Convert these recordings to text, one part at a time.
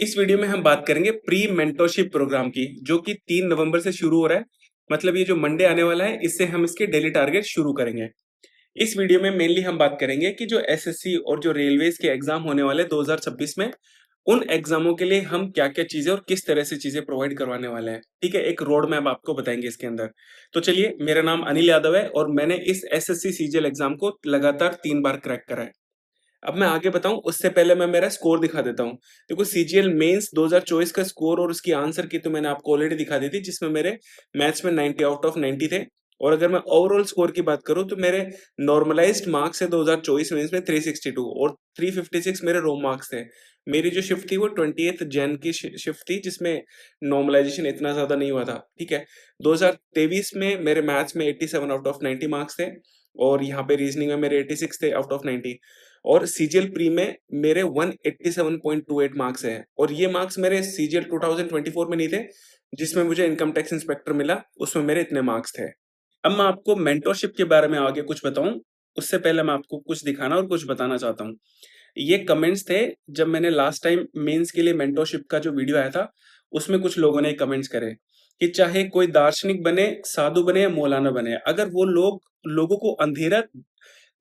इस वीडियो में हम बात करेंगे प्री मेंटोरशिप प्रोग्राम की, जो कि 3 नवंबर से शुरू हो रहा है। मतलब ये जो मंडे आने वाला है, इससे हम इसके डेली टारगेट शुरू करेंगे। इस वीडियो में मेनली हम बात करेंगे कि जो एसएससी और जो रेलवेज के एग्जाम होने वाले 2026 में, उन एग्जामों के लिए हम क्या-क्या चीजें और किस तरह से चीजें प्रोवाइड करवाने वाले हैं। ठीक है, एक रोड मैप आपको बताएंगे इसके अंदर। तो चलिए, मेरा नाम अनिल यादव है और मैंने इस एसएससी सीजीएल एग्जाम को लगातार 3 बार क्रैक करा है। अब मैं आगे बताऊं उससे पहले मैं मेरा स्कोर दिखा देता हूं। देखो, सीजीएल मेंस 2024 का स्कोर और उसकी आंसर की तो मैंने आपको ऑलरेडी दिखा दी थी, जिसमें मेरे मैथ्स में 90 आउट ऑफ 90 थे। और अगर मैं ओवरऑल स्कोर की बात करूं तो मेरे नॉर्मलाइज्ड मार्क्स है 2024 मेंस में 362 और 356 मेरे रो मार्क्स थे। मेरी जो शिफ्ट थी वो 28 जैन की शिफ्ट थी, जिसमें नॉर्मलाइजेशन इतना ज्यादा नहीं हुआ था। ठीक है, 2023 में मेरे मैथ्स में 87 आउट ऑफ 90 मार्क्स थे और यहाँ पे रीजनिंग में मेरे 86 थे आउट ऑफ 90। और सीजीएल प्री में मेरे 187.28 मार्क्स हैं और ये मार्क्स मेरे सीजीएल 2024 में नहीं थे, जिसमें मुझे इनकम टैक्स इंस्पेक्टर मिला, उसमें मेरे इतने मार्क्स थे। अब मैं आपको मेंटरशिप के बारे में आगे कुछ बताऊं, उससे पहले मैं आपको कुछ दिखाना और कुछ बताना चाहता हूं। ये कमेंट्स थे जब मैंने लास्ट टाइम मेंस के लिए मेंटरशिप का जो वीडियो आया था, उसमें कुछ लोगों ने कमेंट्स करे कि चाहे कोई दार्शनिक बने, साधु बने या मौलाना बने, अगर वो लोग लोगों को अंधेरा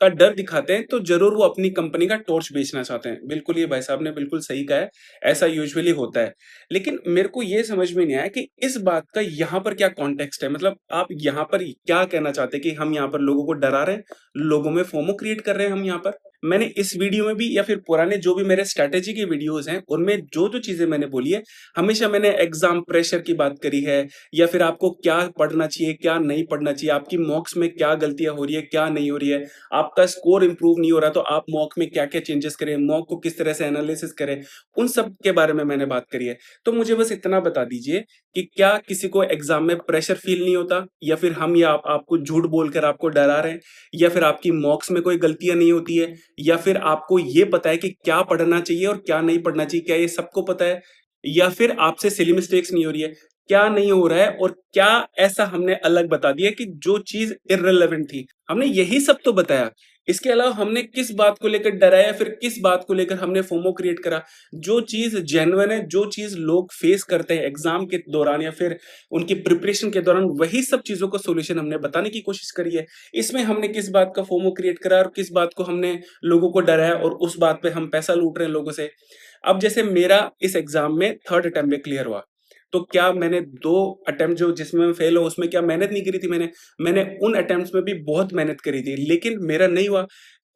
का डर दिखाते हैं, तो ज़रूर वो अपनी कंपनी का टॉर्च बेचना चाहते हैं। बिल्कुल, ये भाई साहब ने बिल्कुल सही कहा है, ऐसा यूजुअली होता है। लेकिन मेरे को ये समझ में नहीं आया कि इस बात का यहाँ पर क्या कॉन्टेक्स्ट है? मतलब आप यहाँ पर क्या कहना चाहते हैं कि हम यहाँ पर लोगों को डरा रहे हैं, लोगों में फोमो क्रिएट कर रहे हैं हम यहाँ पर? मैंने इस वीडियो में भी या फिर पुराने जो भी मेरे स्ट्रैटेजी के वीडियोज़ हैं, उनमें जो-जो चीज़ें मैंने बोली है, हमेशा मैंने एग्ज़ाम प्रेशर की बात करी है या फिर आपको क्या पढ़ना चाहिए, क्या नहीं पढ़ना चाहिए, आपकी मॉक्स में क्या गलतियाँ हो रही है, क्या नहीं हो रही है, आपका स्कोर इंप्रूव नहीं हो रहा तो आप मॉक में क्या-क्या चेंजेस करें, मॉक को किस तरह से एनालिसिस करें, उन सब के बारे में मैंने बात करी है। तो मुझे बस इतना बता दीजिए कि क्या किसी को एग्ज़ाम में प्रेशर फ़ील नहीं होता, या फिर हम या आप आपको झूठ बोलकर आपको डरा रहे हैं, या फिर आपकी मॉक्स में कोई गलतियाँ नहीं होती है, या फिर आपको ये पता है कि क्या पढ़ना चाहिए और क्या नहीं पढ़ना चाहिए, क्या ये सबको पता है? या फिर आपसे सिली मिस्टेक्स नहीं हो रही है? क्या नहीं हो रहा है और क्या ऐसा हमने अलग बता दिया कि जो चीज़ इर्रेलेवेंट थी? हमने यही सब तो बताया। इसके अलावा हमने किस बात को लेकर डरा या फिर किस बात को लेकर हमने फोमो क्रिएट करा? जो चीज़ जेन्युइन है, जो चीज़ लोग फेस करते हैं एग्ज़ाम के दौरान या फिर उनकी प्रिपरेशन के दौरान, वही सब चीज़ों का सॉल्यूशन हमने बताने की कोशिश करी है। इसमें हमने किस बात का फोमो क्रिएट करा और किस बात को हमने लोगों को डराया और उस बात पे हम पैसा लूट रहे हैं लोगों से। अब जैसे मेरा इस एग्ज़ाम में 3rd अटेम्प्ट में क्लियर हुआ। तो क्या मैंने 2 अटेम्प्ट जो जिसमें मैं फेल हुआ उसमें क्या मेहनत नहीं करी थी मैंने? मैंने उन अटेम्प्ट्स में भी बहुत मेहनत करी थी, लेकिन मेरा नहीं हुआ।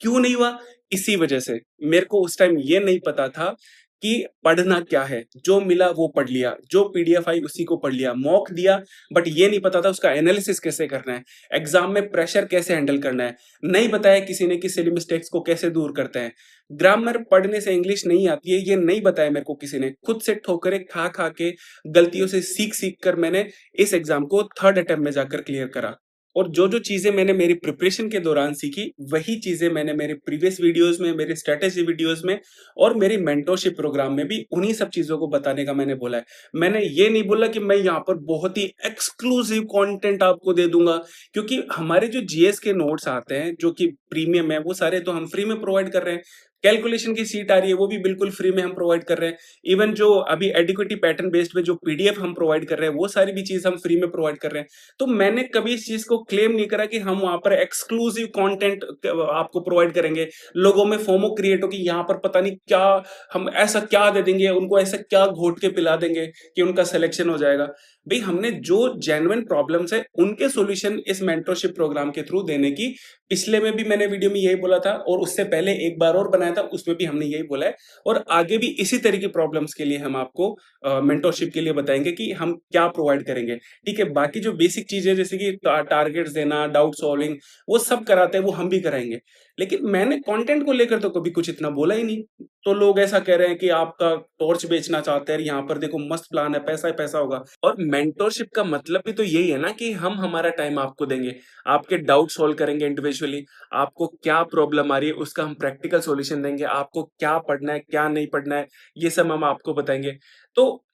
क्यों नहीं हुआ? इसी वजह से। मेरे को उस टाइम ये नहीं पता था कि पढ़ना क्या है? जो मिला वो पढ़ लिया, जो पीडीएफ आई उसी को पढ़ लिया, मॉक दिया, बट ये नहीं पता था उसका एनालिसिस कैसे करना है, एग्ज़ाम में प्रेशर कैसे हैंडल करना है। नहीं बताया किसी ने कि सिली मिस्टेक्स को कैसे दूर करते हैं। ग्रामर पढ़ने से इंग्लिश नहीं आती है, ये नहीं बताया मेरे को किसी ने। खुद से ठोकरें खा-खा के, गलतियों से सीख-सीख कर मैंने इस एग्ज़ाम को 3rd अटेम्प्ट में जाकर क्लियर करा। और जो-जो चीज़ें मैंने मेरी प्रिपरेशन के दौरान सीखी, वही चीज़ें मैंने मेरे प्रीवियस वीडियोज़ में, मेरे स्ट्रैटेजी वीडियोज़ में और मेरी मेंटरशिप प्रोग्राम में भी उन्हीं सब चीज़ों को बताने का मैंने बोला है। मैंने ये नहीं बोला कि मैं यहाँ पर बहुत ही एक्सक्लूसिव कंटेंट आपको दे दूँगा, क्योंकि हमारे जो जीएस के नोट्स आते हैं, जो कि प्रीमियम है, वो सारे तो हम फ्री में प्रोवाइड कर रहे हैं। कैलकुलेशन की शीट आ रही है, वो भी बिल्कुल फ्री में हम प्रोवाइड कर रहे हैं। इवन जो अभी एडिक्विटी पैटर्न बेस्ड पे जो पीडीएफ हम प्रोवाइड कर रहे हैं, वो सारी भी चीज़ हम फ्री में प्रोवाइड कर रहे हैं। तो मैंने कभी इस चीज़ को क्लेम नहीं करा कि हम वहाँ पर एक्सक्लूसिव कंटेंट आपको प्रोवाइड करेंगे। लोगों में फोमो क्रिएट हो कि यहाँ पर पता नहीं क्या, हम ऐसा क्या दे देंगे, उनको ऐसा क्या घोट के पिला देंगे कि उनका सिलेक्शन हो जाएगा। भई, हमने जो जेन्युइन प्रॉब्लम्स है, उनके सॉल्यूशन इस मेंटरशिप प्रोग्राम के थ्रू देने की, पिछले में भी मैंने वीडियो में यही बोला था और उससे पहले एक बार और बनाया था, उसमें भी हमने यही बोला है और आगे भी इसी तरह की प्रॉब्लम्स के लिए हम आपको मेंटरशिप के लिए बताएँगे कि हम क्या प्रोवाइड करेंगे। ठीक है, बाकी जो बेसिक चीज़ें जैसे कि टारगेट्स देना, डाउट सॉल्विंग, वो सब कराते हैं, वो हम भी कराएँगे। लेकिन मैंने कंटेंट को लेकर तो कभी कुछ इतना बोला ही नहीं। तो लोग ऐसा कह रहे हैं कि आपका टॉर्च बेचना चाहते हैं, यहाँ पर देखो मस्त प्लान है, पैसा ही पैसा होगा। और मेंटरशिप का मतलब भी तो यही है ना कि हम हमारा टाइम आपको देंगे, आपके डाउट सॉल्व करेंगे इंडिविजुअली, आपको क्या प्रॉब्लम आ रही है उसका हम प्रैक्टिकल सॉल्यूशन देंगे, आपको क्या पढ़ना है, क्या नहीं पढ़ना है, ये सब हम आपको बताएँगे। तो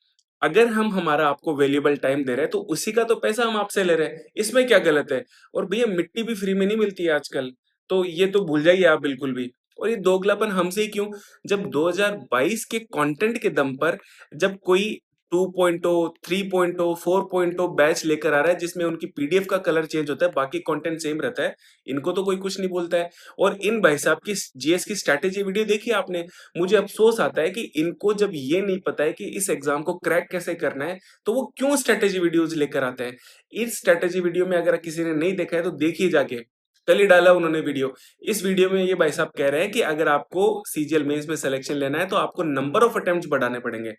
अगर हम हमारा आपको वैल्यूएबल टाइम दे रहे हैं, तो उसी का तो पैसा हम आपसे ले रहे हैं, इसमें क्या गलत है? और भैया, मिट्टी भी फ्री में नहीं मिलती है आजकल, तो ये तो भूल जाइए आप बिल्कुल भी। और ये दोगलापन हमसे ही क्यों? जब 2022 के कंटेंट के दम पर जब कोई 2.0, 3.0, 4.0 बैच लेकर आ रहा है जिसमें उनकी पीडीएफ का कलर चेंज होता है, बाकी कंटेंट सेम रहता है, इनको तो कोई कुछ नहीं बोलता है। और इन भाई साहब की जीएस की स्ट्रैटेजी वीडियो देखी आपने? मुझे अफ़सोस आता है कि इनको जब ये नहीं पता है कि इस एग्ज़ाम को क्रैक कैसे करना है, तो वो क्यों स्ट्रैटेजी वीडियोज़ लेकर आते हैं। इस स्ट्रैटेजी वीडियो में अगर किसी ने नहीं देखा है तो देखिए जाके। कल ही डाला उन्होंने वीडियो। इस वीडियो में ये भाई साहब कह रहे हैं कि अगर आपको सीजीएल मेंस में सिलेक्शन लेना है तो आपको नंबर ऑफ अटेम्प्ट्स बढ़ाने पड़ेंगे।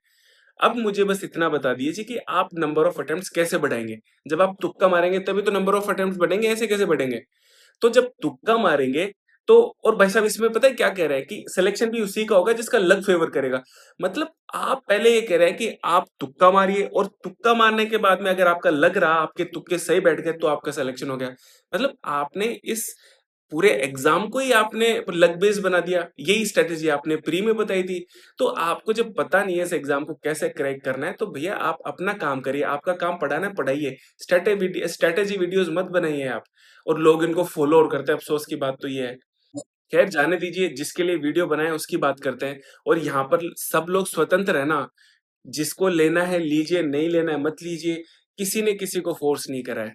अब मुझे बस इतना बता दीजिए कि आप नंबर ऑफ अटेम्प्ट्स कैसे बढ़ाएँगे? जब आप तुक्का मारेंगे तभी तो नंबर ऑफ अटेम्प्ट्स बढ़ेंगे, ऐसे कैसे बढ़ेंगे? तो जब तुक्का मारेंगे तो और भाई साहब इसमें पता है क्या कह रहे हैं कि सिलेक्शन भी उसी का होगा जिसका लक फेवर करेगा। मतलब आप पहले ये कह रहे हैं कि आप तुक्का मारिए और तुक्का मारने के बाद में अगर आपका लग रहा, आपके तुक्के सही बैठ गए तो आपका सिलेक्शन हो गया। मतलब आपने इस पूरे एग्ज़ाम को ही आपने लक बेस्ड बना दिया। यही स्ट्रैटेजी आपने प्री में बताई थी। तो आपको जब पता नहीं है इस एग्ज़ाम को कैसे क्रैक करना है, तो भैया आप अपना काम करिए। आपका काम पढ़ाना है, पढ़ाइए। स्ट्रैटेजी वीडियोज़ मत बनाइए आप। और लोग इनको फॉलो और करते हैं, अफ़सोस की बात तो ये है। खैर जाने दीजिए, जिसके लिए वीडियो बनाए उसकी बात करते हैं। और यहाँ पर सब लोग स्वतंत्र हैं ना, जिसको लेना है लीजिए, नहीं लेना है मत लीजिए। किसी ने किसी को फ़ोर्स नहीं करा है।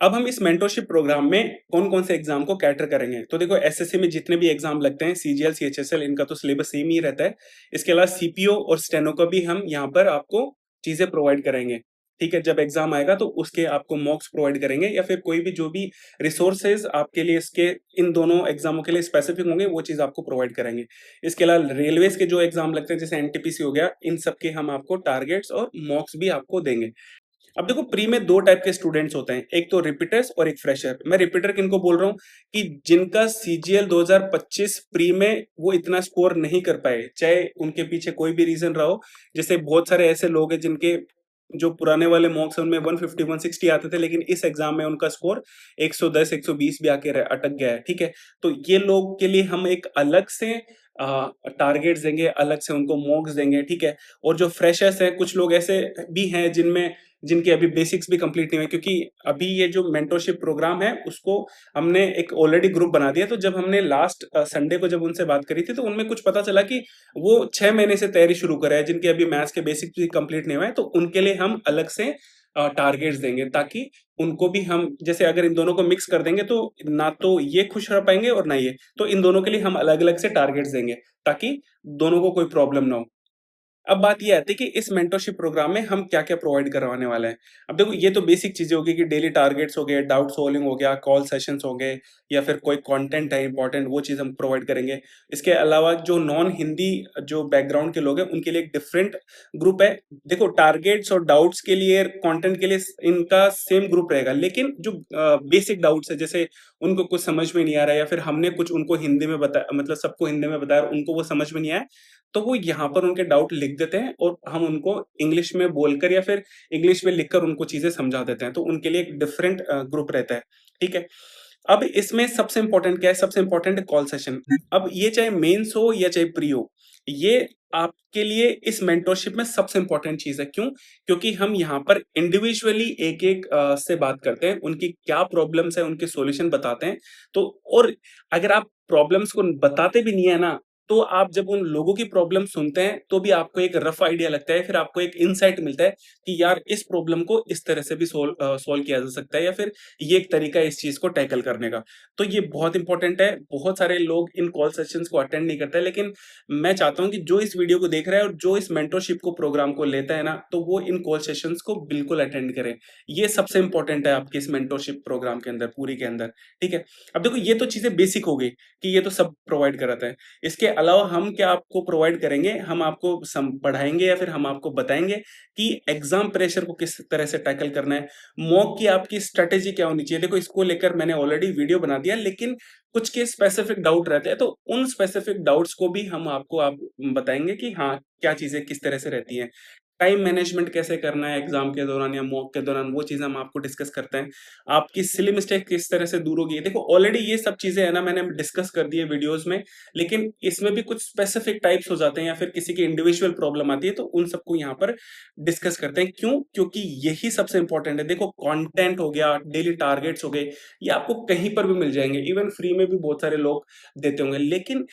अब हम इस मेंटरशिप प्रोग्राम में कौन-कौन से एग्ज़ाम को कैटर करेंगे? तो देखो एसएससी में जितने भी एग्ज़ाम लगते हैं, सीजीएल, सीएचएसएल इनका तो सिलेबस सेम ही रहता है। इसके अलावा सीपीओ और स्टेनो का भी हम यहाँ पर आपको चीज़ें प्रोवाइड कराएँगे। ठीक है? जब एग्ज़ाम आएगा तो उसके आपको मॉक्स प्रोवाइड करेंगे या फिर कोई भी जो भी रिसोर्सेज़ आपके लिए इसके इन दोनों एग्ज़ामों के लिए स्पेसिफिक होंगे, वो चीज़ आपको प्रोवाइड करेंगे। इसके अलावा रेलवेज़ के जो एग्ज़ाम लगते हैं जैसे एनटीपीसी हो गया, इन सब के हम आपको टारगेट्स और मॉक्स भी आपको देंगे। अब देखो प्री में 2 टाइप के स्टूडेंट्स होते हैं, एक तो रिपीटर्स और एक फ्रेशर। मैं रिपीटर किनको बोल रहा हूँ कि जिनका सीजीएल 2025 प्री में वो इतना स्कोर नहीं कर पाए, चाहे उनके पीछे कोई भी रीज़न रहा हो। जैसे बहुत सारे ऐसे लोग हैं जिनके जो पुराने वाले मॉक्स हैं उनमें 150, 160 आते थे लेकिन इस एग्ज़ाम में उनका स्कोर 110, 120 भी आके अटक गया है, ठीक है? तो ये लोग के लिए हम एक अलग से टारगेट्स देंगे, अलग से उनको मॉक्स देंगे, ठीक है? और जो फ्रेशर्स हैं, कुछ लोग ऐसे भी हैं जिनके अभी बेसिक्स भी कंप्लीट नहीं हुए क्योंकि अभी ये जो मेंटरशिप प्रोग्राम है उसको हमने एक ऑलरेडी ग्रुप बना दिया। तो जब हमने लास्ट संडे को जब उनसे बात करी थी तो उनमें कुछ पता चला कि वो 6 महीने से तैयारी शुरू कर रहे हैं जिनके अभी मैथ्स के बेसिक्स भी कंप्लीट नहीं हुए हैं। तो उनके लिए हम अलग से टारगेट्स देंगे ताकि उनको भी हम जैसे अगर इन दोनों को मिक्स कर देंगे तो ना तो ये खुश रह पाएँगे और ना ये। तो इन दोनों के लिए हम अलग-अलग से टारगेट्स देंगे ताकि दोनों को कोई प्रॉब्लम ना हो। अब बात ये आती है कि इस मेंटरशिप प्रोग्राम में हम क्या-क्या प्रोवाइड करवाने वाले हैं। अब देखो ये तो बेसिक चीज़ें हो गई कि डेली टारगेट्स हो गए, डाउट सॉल्विंग हो गया, कॉल सेशंस हो गए या फिर कोई कंटेंट है इम्पोर्टेंट वो चीज़ हम प्रोवाइड करेंगे। इसके अलावा जो नॉन हिंदी जो बैकग्राउंड के लोग हैं उनके लिए एक डिफरेंट ग्रुप है। देखो टारगेट्स और डाउट्स के लिए कंटेंट के लिए इनका सेम ग्रुप रहेगा लेकिन जो बेसिक डाउट्स है जैसे उनको कुछ समझ में नहीं आ रहा है या फिर हमने कुछ उनको हिंदी में बताया मतलब सबको हिंदी में बताया और उनको वो समझ में नहीं आया तो वो यहाँ पर उनके डाउट लिख देते हैं और हम उनको इंग्लिश में बोलकर या फिर इंग्लिश में लिखकर उनको चीज़ें समझा देते हैं। तो उनके लिए एक डिफरेंट ग्रुप रहता है, ठीक है? अब इसमें सबसे इम्पोर्टेंट क्या है? सबसे इम्पोर्टेंट है कॉल सेशन। अब ये चाहे मेंस हो या चाहे प्री हो, ये आपके लिए इस मेंटरशिप में सबसे इम्पोर्टेंट चीज़ है। क्यों? क्योंकि हम यहाँ पर इंडिविजुअली एक-एक से बात करते हैं, उनकी क्या प्रॉब्लम्स है, उनके सॉल्यूशन बताते हैं। तो और अगर आप प्रॉब्लम्स को बताते भी नहीं है ना, तो आप जब उन लोगों की प्रॉब्लम सुनते हैं, तो भी आपको एक रफ आइडिया लगता है, फिर आपको एक इनसाइट मिलता है कि यार इस प्रॉब्लम को इस तरह से भी सॉल्व किया जा सकता है या फिर ये एक तरीका है इस चीज़ को टैकल करने का। तो ये बहुत इंपॉर्टेंट है, बहुत सारे लोग इन कॉल सेशंस को अटेंड नहीं करते, लेकिन मैं चाहता हूँ कि जो इस वीडियो को देख रहा है और जो इस मेंटरशिप को प्रोग्राम को लेता है ना, तो वो इन कॉल सेशंस को बिल्कुल अटेंड करे। ये सबसे इंपॉर्टेंट है आपके इस मेंटरशिप प्रोग्राम के अंदर, पूरी के अंदर, ठीक है? अब देखो ये तो चीज़ें बेसिक हो गई कि ये तो सब प्रोवाइड कराता है। इसके अलावा हम क्या आपको प्रोवाइड करेंगे, हम आपको पढ़ाएँगे या फिर हम आपको बताएँगे कि एग्ज़ाम प्रेशर को किस तरह से टैकल करना है। मॉक की आपकी स्ट्रैटेजी क्या होनी चाहिए? देखो इसको लेकर मैंने ऑलरेडी वीडियो बना दिया लेकिन कुछ के स्पेसिफिक डाउट रहते हैं, तो उन स्पेसिफिक डाउट्स को भी हम आपको बताएँगे कि हाँ, क्या चीज़ें किस तरह से रहती हैं। टाइम मैनेजमेंट कैसे करना है एग्जाम के दौरान या मॉक के दौरान, वो चीज़ हम आपको डिस्कस करते हैं। आपकी सिली मिस्टेक किस तरह से दूर होगी। देखो ऑलरेडी ये सब चीज़ें है ना मैंने डिस्कस कर दी है वीडियोज़ में, लेकिन इसमें भी कुछ स्पेसिफिक टाइप्स हो जाते हैं या फिर किसी की इंडिविजुअल प्रॉब्लम आती है, तो उन सबको यहाँ पर डिस्कस करते हैं। क्यों? क्योंकि यही सबसे इंपॉर्टेंट है। देखो कंटेंट हो गया, डेली टारगेट्स हो गए, ये आपको कहीं पर भी मिल जाएँगे, इवन फ्री में भी बहुत सारे लोग देते होंगे। लेकिन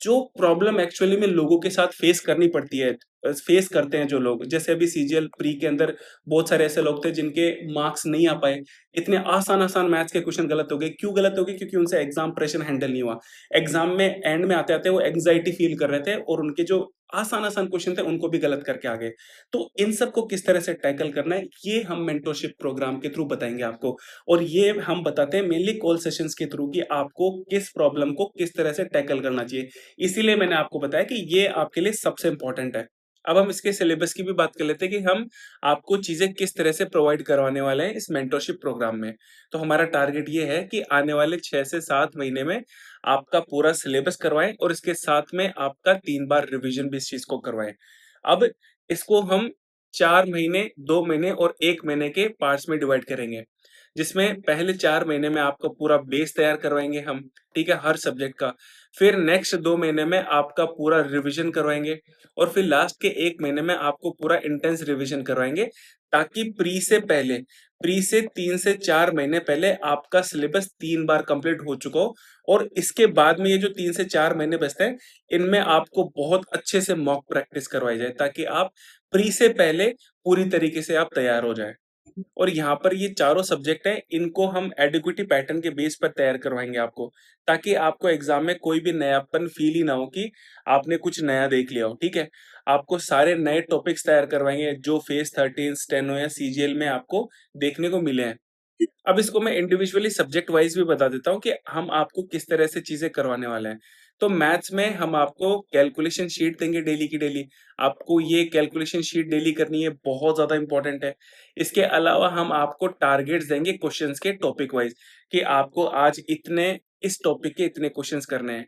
जो प्रॉब्लम एक्चुअली में लोगों के साथ फेस करनी पड़ती है, फेस करते हैं जो लोग, जैसे अभी सीजीएल प्री के अंदर बहुत सारे ऐसे लोग थे जिनके मार्क्स नहीं आ पाए। इतने आसान-आसान मैथ्स के क्वेश्चन गलत हो गए। क्यों गलत हो गए? क्योंकि उनसे एग्ज़ाम प्रेशर हैंडल नहीं हुआ। एग्ज़ाम में एंड में आते-आते वो एंग्ज़ायटी फील कर रहे थे और उनके जो आसान-आसान क्वेश्चन थे उनको भी गलत करके आ गए। तो इन सबको किस तरह से टैकल करना है, ये हम मेंटरशिप प्रोग्राम के थ्रू बताएँगे आपको। और ये हम बताते हैं मेनली कॉल सेशंस के थ्रू कि आपको किस प्रॉब्लम को किस तरह से टैकल करना चाहिए। इसीलिए मैंने आपको बताया कि ये आपके लिए सबसे इम्पोर्टेंट है। अब हम इसके सिलेबस की भी बात कर लेते हैं कि हम आपको चीज़ें किस तरह से प्रोवाइड करवाने वाले हैं इस मेंटरशिप प्रोग्राम में। तो हमारा टारगेट ये है कि आने वाले 6 से 7 महीने में आपका पूरा सिलेबस करवाएँ और इसके साथ में आपका 3 बार रिवीजन भी इस चीज़ को करवाएँ। अब इसको हम 4 महीने, 2 महीने और 1 महीने के पार्ट्स में डिवाइड करेंगे। जिसमें पहले 4 महीने में आपका पूरा बेस तैयार करवाएँगे हम, ठीक है? हर सब्जेक्ट का। फिर नेक्स्ट 2 महीने में आपका पूरा रिवीजन करवाएँगे और फिर लास्ट के 1 महीने में आपको पूरा इंटेंस रिवीजन करवाएँगे, ताकि प्री से 3 से 4 महीने पहले आपका सिलेबस 3 बार कंप्लीट हो चुका हो और इसके बाद में ये जो 3 से 4 महीने बचते हैं, इनमें आपको बहुत अच्छे से मॉक प्रैक्टिस करवाई जाए, ताकि आप प्री से पहले पूरी तरीके से आप तैयार हो जाएँ। और यहाँ पर ये चारों सब्जेक्ट हैं, इनको हम एडिक्विटी पैटर्न के बेस पर तैयार करवाएँगे आपको, ताकि आपको एग्ज़ाम में कोई भी नयापन फ़ील ही ना हो कि आपने कुछ नया देख लिया हो, ठीक है? आपको सारे नए टॉपिक्स तैयार करवाएँगे जो फेज़ 13, स्टेनो या सीजीएल में आपको देखने को मिले हैं। अब इसको मैं इंडिविजुअली सब्जेक्ट वाइज़ भी बता देता हूँ कि हम आपको किस तरह से चीज़ें करवाने वाले हैं। तो मैथ्स में हम आपको कैलकुलेशन शीट देंगे डेली की डेली। आपको ये कैलकुलेशन शीट डेली करनी है, बहुत ज़्यादा इम्पोर्टेंट है। इसके अलावा हम आपको टारगेट्स देंगे क्वेश्चन्स के टॉपिक वाइज़ कि आपको आज इतने इस टॉपिक के इतने क्वेश्चन्स करने हैं।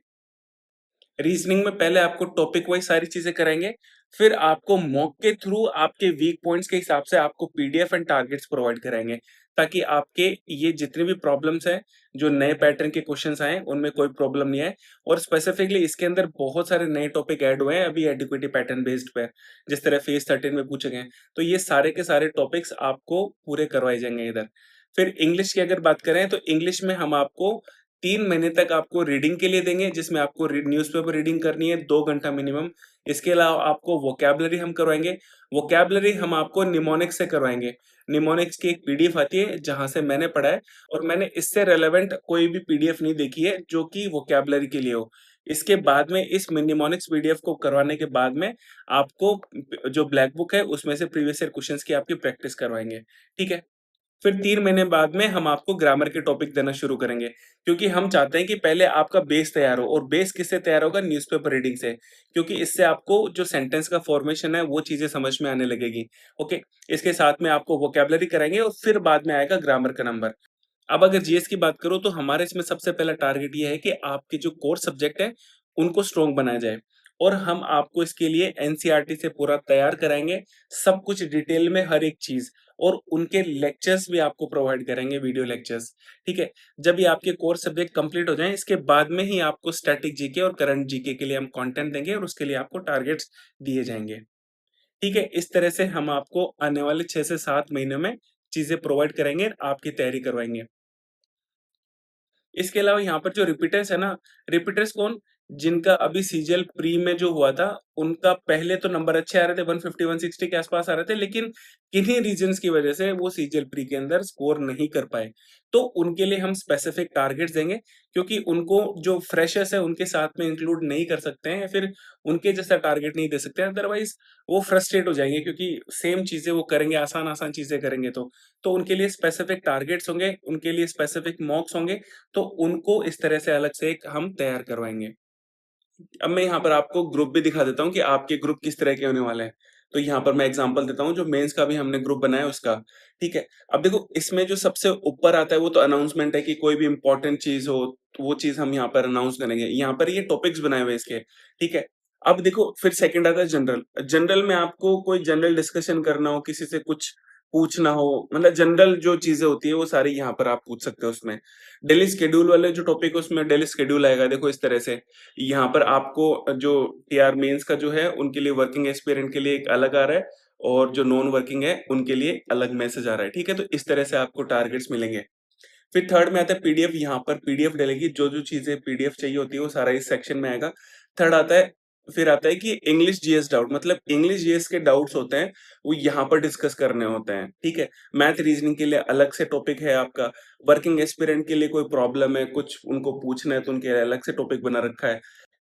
रीजनिंग में पहले आपको टॉपिक वाइज़ सारी चीज़ें कराएँगे, फिर आपको मॉक के थ्रू आपके वीक पॉइंट्स के हिसाब से आपको पीडीएफ एंड टारगेट्स प्रोवाइड कराएँगे, ताकि आपके ये जितने भी प्रॉब्लम्स हैं, जो नए पैटर्न के क्वेश्चन्स आए हैं, उनमें कोई प्रॉब्लम नहीं आए और स्पेसिफिकली इसके अंदर बहुत सारे नए टॉपिक ऐड हुए हैं अभी एडिक्विटी पैटर्न बेस्ड पे, जिस तरह फेज़ 13 में पूछे गए हैं। तो ये सारे के सारे टॉपिक्स आपको पूरे करवाए जाएँगे इधर। फिर इंग्लिश की अगर बात करें तो इंग्लिश में हम आपको 3 महीने तक आपको रीडिंग के लिए देंगे, जिसमें आपको न्यूज़पेपर रीडिंग करनी है 2 घंटा मिनिमम। इसके अलावा आपको वोकैब्युलरी हम करवाएँगे। वोकैब्युलरी हम आपको निमोनिक्स से करवाएँगे। निमोनिक्स की एक पीडीएफ आती है जहाँ से मैंने पढ़ा है और मैंने इससे रिलेवेंट कोई भी पीडीएफ नहीं देखी है जो कि वोकैब्युलरी के लिए हो। इसके बाद में इस निमोनिक्स पीडीएफ को करवाने के बाद में आपको जो ब्लैक बुक है उसमें से प्रीवियस ईयर क्वेश्चन्स की आपकी प्रैक्टिस करवाएँगे। ठीक है? फिर 3 महीने बाद में हम आपको ग्रामर के टॉपिक देना शुरू करेंगे, क्योंकि हम चाहते हैं कि पहले आपका बेस तैयार हो और बेस किससे तैयार होगा? न्यूज़पेपर रीडिंग से, क्योंकि इससे आपको जो सेंटेंस का फॉर्मेशन है वो चीज़ें समझ में आने लगेगी, ओके? इसके साथ में आपको वोकैब्युलरी कराएँगे और फिर बाद में आएगा ग्रामर का नंबर। अब अगर जीएस की बात करूँ तो हमारे इसमें सबसे पहला टारगेट ये है कि आपके जो कोर सब्जेक्ट हैं, उनको स्ट्रॉन्ग बनाया जाए और हम आपको इसके लिए एनसीईआरटी से पूरा तैयार कराएँगे, सब कुछ डिटेल में हर एक चीज़ और उनके लेक्चर्स भी आपको प्रोवाइड करेंगे, वीडियो लेक्चर्स, ठीक है? जब ये आपके कोर सब्जेक्ट कंप्लीट हो जाएँ, इसके बाद में ही आपको स्टैटिक जीके और करंट जीके के लिए हम कंटेंट देंगे और उसके लिए आपको टारगेट्स दिए जाएँगे, ठीक है? इस तरह से हम आपको आने वाले 6 से 7 महीनों में चीज़ें प्रोवाइड करेंगे, आपकी तैयारी करवाएँगे। इसके अलावा यहाँ पर जो रिपीटर्स है ना, रिपीटर्स कौन? जिनका अभी सीजीएल प्री में जो हुआ था, उनका पहले तो नंबर अच्छे आ रहे थे, 150, 160 के आस-पास आ रहे थे, लेकिन किन्हीं रीज़न्स की वजह से वो सीजीएल प्री के अंदर स्कोर नहीं कर पाए। तो उनके लिए हम स्पेसिफिक टारगेट्स देंगे, क्योंकि उनको जो फ्रेशर्स हैं, उनके साथ में इंक्लूड नहीं कर सकते हैं या फिर उनके जैसा टारगेट नहीं दे सकते हैं, अदरवाइज़ वो फ्रस्ट्रेट हो जाएँगे क्योंकि सेम चीज़ें वो करेंगे, आसान-आसान चीज़ें करेंगे तो। तो उनके लिए स्पेसिफिक टारगेट्स होंगे, उनके लिए स्पेसिफिक मॉक्स होंगे, तो उनको इस तरह से अलग से एक हम तैयार करवाएँगे। अब मैं यहाँ पर आपको ग्रुप भी दिखा देता हूँ कि आपके ग्रुप किस तरह के होने वाले हैं। तो यहाँ पर मैं एग्ज़ाम्पल देता हूँ जो मेंस का भी हमने ग्रुप बनाया है उसका, ठीक है? अब देखो इसमें जो सबसे ऊपर आता है वो तो अनाउंसमेंट है कि कोई भी इम्पोर्टेंट चीज़ हो, तो वो चीज़ हम यहाँ पर अनाउंस करेंगे। यहाँ पर ये टॉपिक्स बनाए हुए हैं इसके, ठीक है? अब देखो फिर सेकंड आता है जनरल। जनरल में आपको कोई जनरल डिस्कशन करना हो, किसी से कुछ पूछना हो, मतलब जनरल जो चीज़ें होती है वो सारी यहाँ पर आप पूछ सकते हो उसमें। डेली शेड्यूल वाले जो टॉपिक है उसमें डेली शेड्यूल आएगा देखो इस तरह से। यहाँ पर आपको जो टीआर मेंस का जो है उनके लिए वर्किंग एस्पिरेंट के लिए एक अलग आ रहा है और जो नॉन वर्किंग है उनके लिए अलग मैसेज आ रहा है, ठीक है? तो इस तरह से आपको टारगेट्स मिलेंगे। फिर थर्ड में आता है पीडीएफ, यहाँ पर पीडीएफ डलेगी, जो-जो चीज़ें पीडीएफ चाहिए होती है वो सारा इस सेक्शन में आएगा। थर्ड आता है फिर आता है कि इंग्लिश जीएस डाउट, मतलब इंग्लिश जीएस के डाउट्स होते हैं, वो यहाँ पर डिस्कस करने होते हैं, ठीक है? मैथ रीजनिंग के लिए अलग से टॉपिक है आपका, वर्किंग एस्पिरेंट के लिए कोई प्रॉब्लम है, कुछ उनको पूछना है तो उनके लिए अलग से टॉपिक बना रखा है।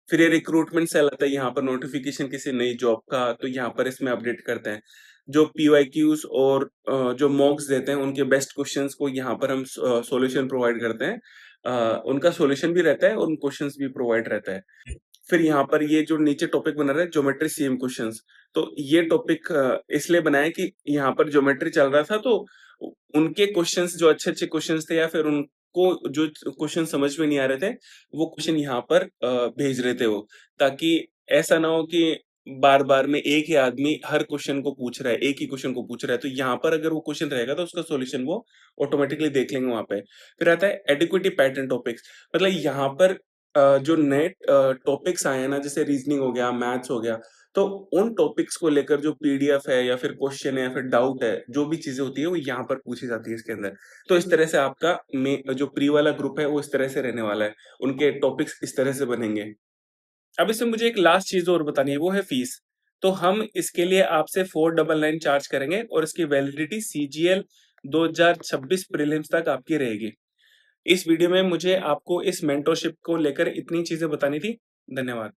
फिर ये रिक्रूटमेंट सेल आता है, यहाँ पर नोटिफिकेशन किसी नई जॉब का, तो यहाँ पर इसमें अपडेट करते हैं। जो पीवाईक्यूज और जो मॉक्स देते हैं उनके बेस्ट क्वेश्चंस को यहाँ पर हम सॉल्यूशन प्रोवाइड करते हैं। उनका सॉल्यूशन भी रहता है और उन क्वेश्चंस भी प्रोवाइड रहता है। फिर यहाँ पर ये जो नीचे टॉपिक बना रहा है ज्योमेट्री सेम क्वेश्चंस, तो ये टॉपिक इसलिए बनाया कि यहाँ पर ज्योमेट्री चल रहा था तो उनके क्वेश्चंस जो अच्छे-अच्छे क्वेश्चंस थे या फिर उनको जो क्वेश्चन समझ में नहीं आ रहे थे, वो क्वेश्चन यहाँ पर भेज रहे थे वो, ताकि ऐसा ना हो कि बार-बार में एक ही आदमी हर क्वेश्चन को पूछ रहा है, एक ही क्वेश्चन को पूछ रहा है, तो यहाँ पर अगर वो क्वेश्चन रहेगा तो उसका सॉल्यूशन वो ऑटोमेटिकली देख लेंगे वहाँ पे। फिर आता है एडिक्विटी पैटर्न टॉपिक्स, मतलब यहाँ पर जो नए टॉपिक्स आए हैं ना, जैसे रीजनिंग हो गया, मैथ्स हो गया, तो उन टॉपिक्स को लेकर जो पीडीएफ है या फिर क्वेश्चन है या फिर डाउट है, जो भी चीज़ें होती है वो यहाँ पर पूछी जाती है इसके अंदर। तो इस तरह से आपका जो प्री वाला ग्रुप है वो इस तरह से रहने वाला है, उनके टॉपिक्स इस तरह से बनेंगे। अब इसमें मुझे एक लास्ट चीज़ और बतानी है, वो है फीस। तो हम इसके लिए आपसे 499 चार्ज करेंगे और इसकी वैलिडिटी सीजीएल 2026 प्रीलिम्स तक आपकी रहेगी। इस वीडियो में मुझे आपको इस मेंटरशिप को लेकर इतनी चीज़ें बतानी थी। धन्यवाद।